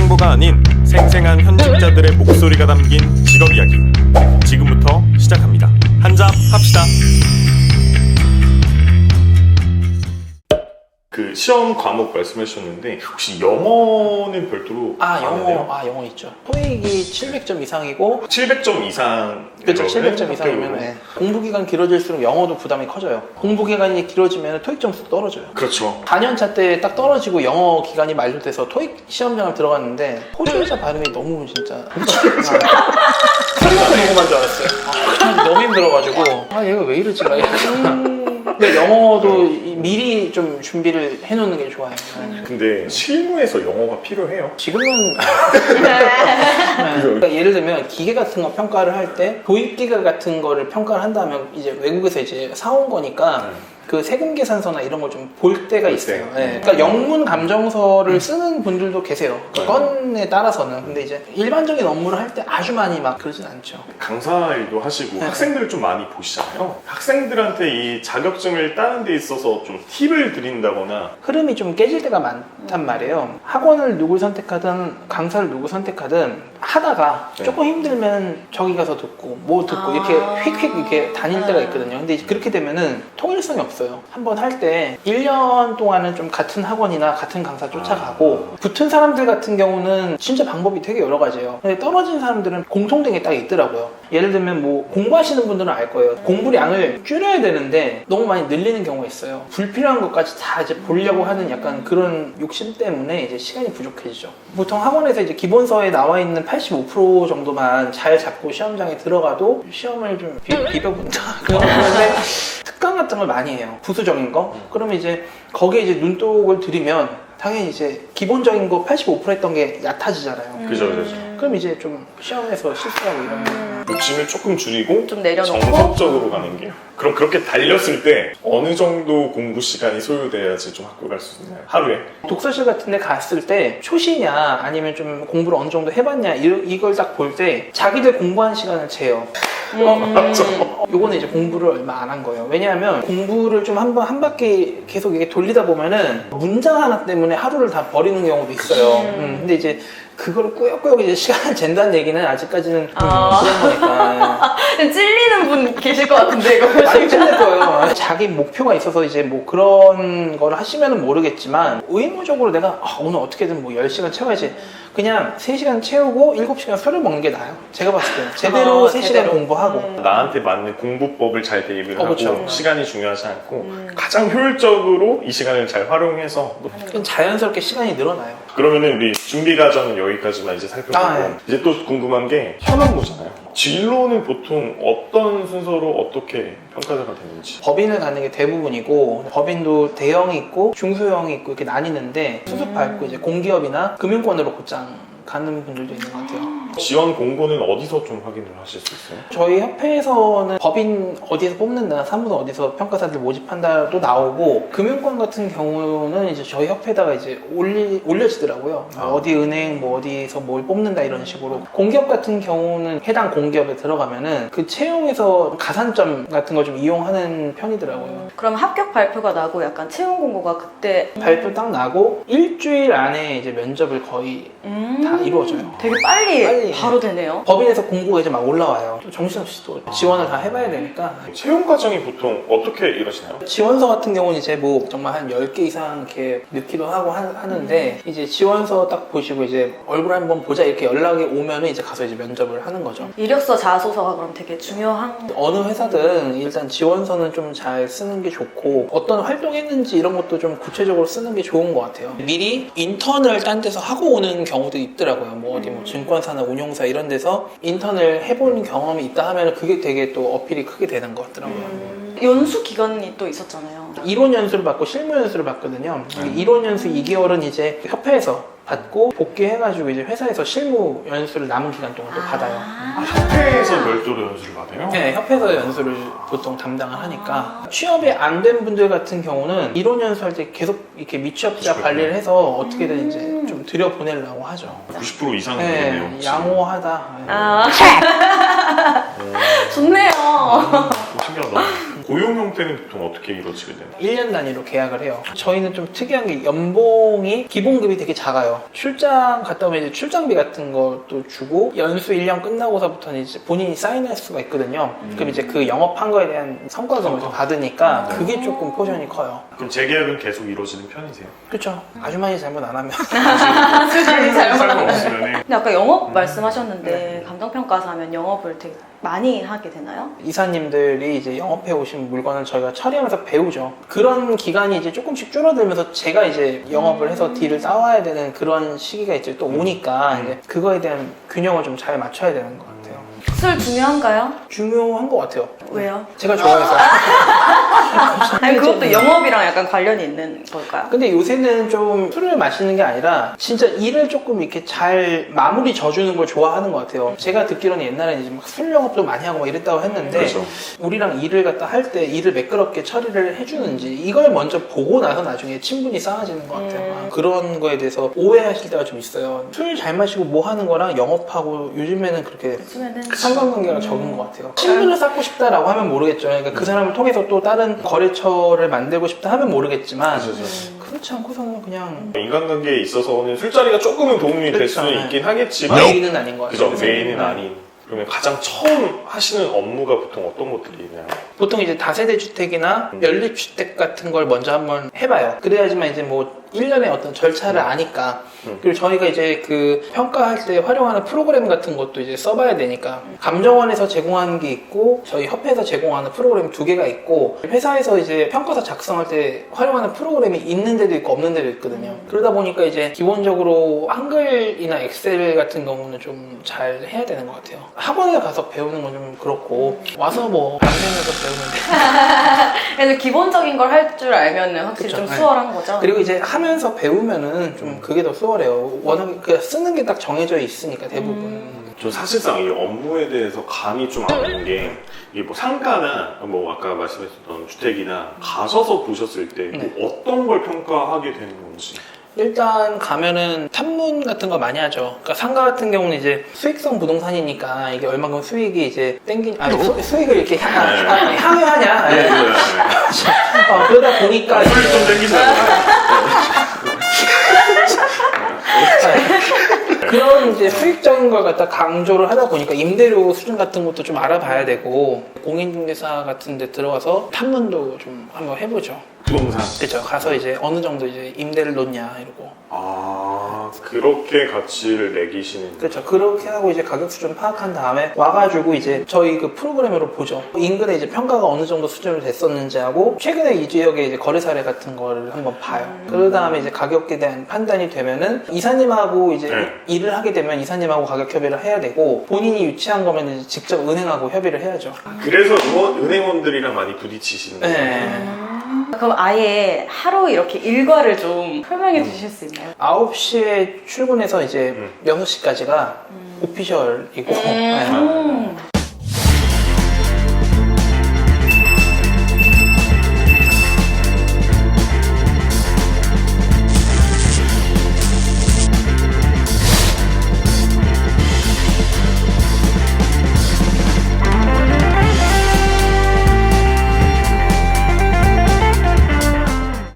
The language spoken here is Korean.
광고가 아닌 생생한 현직자들의 목소리가 담긴 직업 이야기 지금부터 시작합니다. 한잡 합시다. 그 시험 과목 말씀해 주셨는데 혹시 영어는 별도로 영어 있죠. 토익이 700점 이상이고 700점 이상 그렇죠. 700점 이상이면 네. 공부 기간 길어질수록 영어도 부담이 커져요. 공부 기간이 길어지면 토익 점수도 떨어져요. 그렇죠. 4년차 때 딱 떨어지고 영어 기간이 만료돼서 토익 시험장을 들어갔는데 호주 여자 발음이 너무 진짜 설명 녹음한 줄 알았어요. 너무 힘들어가지고 얘가 왜 이러지? 막 근데 영어도 미리 좀 준비를 해놓는 게 좋아요. 근데 실무에서 영어가 필요해요? 지금은 그러니까 예를 들면 기계 같은 거 평가를 할 때 도입 기계 같은 거를 평가를 한다면 이제 외국에서 이제 사온 거니까 그 세금 계산서나 이런 걸 좀 볼 때가 있어요. 네. 그러니까 영문 감정서를 쓰는 분들도 계세요. 그 건에 따라서는. 근데 이제 일반적인 업무를 할 때 아주 많이 막 그러진 않죠. 강사 일도 하시고 네. 학생들을 좀 많이 보시잖아요. 학생들한테 이 자격증을 따는 데 있어서 좀 팁을 드린다거나 흐름이 좀 깨질 때가 많단 말이에요. 학원을 누굴 선택하든 강사를 누구 선택하든 하다가 조금 힘들면 저기 가서 듣고 뭐 듣고 이렇게 휙휙 이렇게 다닐 때가 있거든요. 근데 이제 그렇게 되면은 통일성이 없어요. 한번 할 때 1년 동안은 좀 같은 학원이나 같은 강사 쫓아가고 붙은 사람들 같은 경우는 진짜 방법이 되게 여러 가지예요. 근데 떨어진 사람들은 공통된 게 딱 있더라고요. 예를 들면 뭐 공부하시는 분들은 알 거예요. 공부량을 줄여야 되는데 너무 많이 늘리는 경우가 있어요. 불필요한 것까지 다 이제 보려고 하는 약간 그런 욕심 때문에 이제 시간이 부족해지죠. 보통 학원에서 이제 기본서에 나와 있는 85% 정도만 잘 잡고 시험장에 들어가도 시험을 좀 비벼본다. 그런데 특강 같은 걸 많이 해요. 부수적인 거. 그러면 이제 거기에 이제 눈독을 들이면 당연히 이제 기본적인 거 85% 했던 게 얕아지잖아요. 그죠. 그럼 이제 좀 시험에서 실수하고 이러면 욕심을 조금 줄이고 좀 내려놓고 정석적으로 가는 게요. 그럼 그렇게 달렸을 때 어느 정도 공부 시간이 소요돼야지 좀 학교 갈 수 있나요? 하루에? 독서실 같은 데 갔을 때 초시냐 아니면 좀 공부를 어느 정도 해봤냐 이걸 딱 볼 때 자기들 공부한 시간을 재요. 요거는 이제 공부를 얼마 안 한 거예요. 왜냐하면 공부를 좀 한 바퀴 계속 이게 돌리다 보면은 문장 하나 때문에 하루를 다 버리는 경우도 있어요. 근데 이제 그걸 꾸역꾸역 이제 시간을 잰다는 얘기는 아직까지는 그런 거니까. 찔리는 분 계실 것 같은데 이거 많이 찔릴 거예요. 자기 목표가 있어서 이제 뭐 그런 걸 하시면은 모르겠지만 의무적으로 내가 오늘 어떻게든 뭐 10시간 채워야지. 그냥 3시간 채우고 7시간 술을 먹는 게 나아요. 제가 봤을 때는. 제대로 3시간 제대로. 공부하고. 나한테 맞는 공부법을 잘 대입을 하고 그렇죠. 시간이 중요하지 않고 가장 효율적으로 이 시간을 잘 활용해서 자연스럽게 시간이 늘어나요. 그러면은 우리 준비 과정은 여기까지만 이제 살펴보고 네. 이제 또 궁금한 게 현업무잖아요. 진로는 보통 어떤 순서로 어떻게 평가가 되는지. 법인을 가는 게 대부분이고 법인도 대형이 있고 중소형이 있고 이렇게 나뉘는데 수습 밟고 이제 공기업이나 금융권으로 곧장 가는 분들도 있는 것 같아요. 지원 공고는 어디서 좀 확인을 하실 수 있어요? 저희 협회에서는 법인 어디서 뽑는다, 사무소 어디서 평가사들 모집한다도 나오고 금융권 같은 경우는 이제 저희 협회에다가 이제 올려지더라고요. 어디 은행 뭐 어디서 뭘 뽑는다 이런 식으로. 공기업 같은 경우는 해당 공기업에 들어가면은 그 채용에서 가산점 같은 거 좀 이용하는 편이더라고요. 그럼 합격 발표가 나고 약간 채용 공고가 그때 발표 딱 나고 일주일 안에 이제 면접을 거의 다 이루어져요. 되게 빨리 빨리. 바로 되네요. 법인에서 공고가 이제 막 올라와요. 또 정신없이 또 지원을 다 해봐야 되니까. 채용 과정이 보통 어떻게 이루어지나요? 지원서 같은 경우는 이제 뭐 정말 한 10개 이상 이렇게 넣기도 하고 하는데 이제 지원서 딱 보시고 이제 얼굴 한번 보자 이렇게 연락이 오면은 이제 가서 이제 면접을 하는 거죠. 이력서 자소서가 그럼 되게 중요한 어느 회사든 일단 지원서는 좀 잘 쓰는 게 좋고 어떤 활동했는지 이런 것도 좀 구체적으로 쓰는 게 좋은 것 같아요. 미리 인턴을 딴 데서 하고 오는 경우도 있더라고요. 뭐 어디 뭐 증권사나 운용사 이런 데서 인턴을 해본 경험이 있다 하면 그게 되게 또 어필이 크게 되는 것 같더라고요. 연수 기간이 또 있었잖아요. 이론 연수를 받고 실무 연수를 받거든요. 이론 연수 2개월은 이제 협회에서 받고 복귀해가지고 이제 회사에서 실무 연수를 남은 기간 동안 또 받아요. 협회에서 별도로 연수를 받아요? 네, 협회에서 연수를 보통 담당을 하니까 취업이 안 된 분들 같은 경우는 이론 연수할 때 계속 이렇게 미취업자 관리를 해서 어떻게든 이제 좀 들여보내려고 하죠. 90% 이상은 네, 되네요. 양호하다. 좋네요. 신기하다. 고용 형태는 보통 어떻게 이루어지게 되나요? 1년 단위로 계약을 해요. 저희는 좀 특이한 게 연봉이 기본급이 되게 작아요. 출장 갔다 오면 이제 출장비 같은 것도 주고 연수 1년 끝나고서부터는 이제 본인이 사인할 수가 있거든요. 그럼 이제 그 영업한 거에 대한 성과금을 좀 받으니까 그게 조금 포션이 커요. 그럼 재계약은 계속 이루어지는 편이세요? 그렇죠. 아주 많이 잘못 안 하면. 수준이 잘못하면. 없으면 근데 아까 영업 말씀하셨는데 감정평가사 하면 영업을 되게 많이 하게 되나요? 이사님들이 이제 영업해 오신 물건을 저희가 처리하면서 배우죠. 그런 기간이 이제 조금씩 줄어들면서 제가 이제 영업을 해서 딜을 쌓아야 되는 그런 시기가 이제 또 오니까 이제 그거에 대한 균형을 좀 잘 맞춰야 되는 것 같아요. 술 중요한가요? 중요한 것 같아요. 왜요? 제가 좋아해서. 아니 그것도 영업이랑 약간 관련이 있는 걸까요? 근데 요새는 좀 술을 마시는 게 아니라 진짜 일을 조금 이렇게 잘 마무리 져주는 걸 좋아하는 것 같아요. 제가 듣기로는 옛날에는 이제 막 술 영업도 많이 하고 막 이랬다고 했는데 그렇죠. 우리랑 일을 갖다 할 때 일을 매끄럽게 처리를 해주는지 이걸 먼저 보고 나서 나중에 친분이 쌓아지는 것 같아요. 그런 거에 대해서 오해하실 때가 좀 있어요. 술 잘 마시고 뭐 하는 거랑 영업하고 요즘에는 그렇게 요즘에는 상관관계가 적은 것 같아요. 친분을 쌓고 싶다라고 하면 모르겠죠. 그러니까 그 사람을 통해서 또 다른 거래처를 만들고 싶다 하면 모르겠지만 그렇지 않고서는 그냥 인간관계에 있어서는 술자리가 조금은 도움이 될 그렇죠. 수는 있긴 하겠지만 메인은 아닌 것 같아요. 그죠, 메인은 아닌. 그러면 가장 처음 하시는 업무가 보통 어떤 것들이 있나요? 보통 이제 다세대 주택이나 연립주택 같은 걸 먼저 한번 해봐요. 그래야지만 이제 뭐 1년의 어떤 절차를 아니까. 그리고 저희가 이제 그 평가할 때 활용하는 프로그램 같은 것도 이제 써봐야 되니까. 감정원에서 제공하는 게 있고, 저희 협회에서 제공하는 프로그램 2개가 있고, 회사에서 이제 평가서 작성할 때 활용하는 프로그램이 있는 데도 있고 없는 데도 있거든요. 그러다 보니까 이제 기본적으로 한글이나 엑셀 같은 경우는 좀 잘 해야 되는 것 같아요. 학원에 가서 배우는 건 좀 그렇고, 와서 뭐 방송에서 배우는데. 그래서 기본적인 걸 할 줄 알면 확실히 그쵸, 좀 네. 수월한 거죠. 그리고 이제 하면서 배우면은 좀 그게 더 수월해요. 워낙 그 쓰는 게 딱 정해져 있으니까 대부분. 저 사실상 이 업무에 대해서 감이 좀 안 오는 게 이게 뭐 상가나 뭐 아까 말씀하셨던 주택이나 가셔서 보셨을 때 뭐 어떤 걸 평가하게 되는 건지. 일단 가면은 탐문 같은 거 많이 하죠. 그러니까 상가 같은 경우는 이제 수익성 부동산이니까 이게 얼마큼 수익이 이제 수익을 이렇게 향유하냐. 네. 그러다 보니까 술이 좀 땡기잖아요. 그런 이제 수익적인 걸 갖다 강조를 하다 보니까 임대료 수준 같은 것도 좀 알아봐야 되고 공인중개사 같은 데 들어가서 탐문도 좀 한번 해보죠. 부동산. 그죠. 가서 이제 어느 정도 이제 임대를 놓냐 이러고. 아, 그렇게 가치를 매기시는. 그렇죠. 그렇게 하고 이제 가격 수준 파악한 다음에 와가지고 이제 저희 그 프로그램으로 보죠. 인근에 이제 평가가 어느 정도 수준으로 됐었는지 하고 최근에 이 지역의 이제 거래 사례 같은 거를 한번 봐요. 그런 다음에 이제 가격에 대한 판단이 되면은 이사님하고 이제 일을 하게 되면 이사님하고 가격 협의를 해야 되고 본인이 유치한 거면 이제 직접 은행하고 협의를 해야죠. 그래서 은행원들이랑 많이 부딪히시는 거예요. 네. 그럼 아예 하루 이렇게 일과를 좀 설명해 주실 수 있나요? 9시에 출근해서 이제 6시까지가 오피셜이고 네.